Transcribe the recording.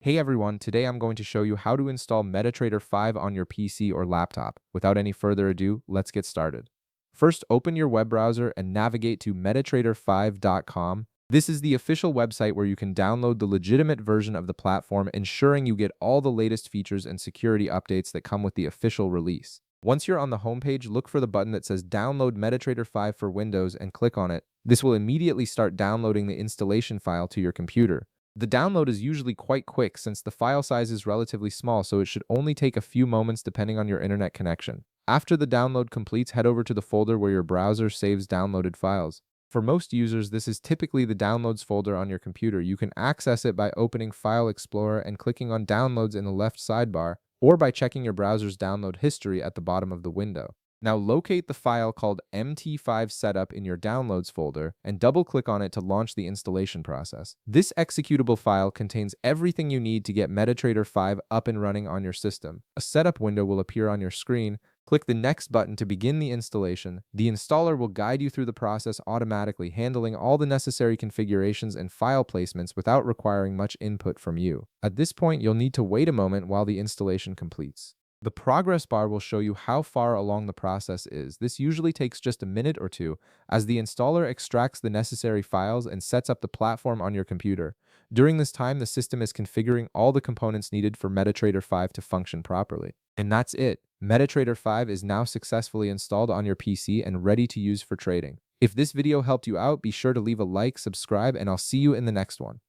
Hey everyone, today I'm going to show you how to install Metatrader 5 on your PC or laptop. Without any further ado, let's get started. First, open your web browser and navigate to metatrader5.com. This is the official website where you can download the legitimate version of the platform, ensuring you get all the latest features and security updates that come with the official release. Once you're on the homepage, look for the button that says Download Metatrader 5 for Windows and click on it. This will immediately start downloading the installation file to your computer. The download is usually quite quick since the file size is relatively small, so it should only take a few moments depending on your internet connection. After the download completes, head over to the folder where your browser saves downloaded files. For most users, this is typically the Downloads folder on your computer. You can access it by opening File Explorer and clicking on Downloads in the left sidebar, or by checking your browser's download history at the bottom of the window. Now locate the file called MT5 setup in your Downloads folder and double-click on it to launch the installation process. This executable file contains everything you need to get Metatrader 5 up and running on your system. A setup window will appear on your screen. Click the Next button to begin the installation. The installer will guide you through the process automatically, handling all the necessary configurations and file placements without requiring much input from you. At this point, you'll need to wait a moment while the installation completes. The progress bar will show you how far along the process is. This usually takes just a minute or two as the installer extracts the necessary files and sets up the platform on your computer. During this time, the system is configuring all the components needed for Metatrader 5 to function properly. And that's it. Metatrader 5 is now successfully installed on your PC and ready to use for trading. If this video helped you out, be sure to leave a like, subscribe, and I'll see you in the next one.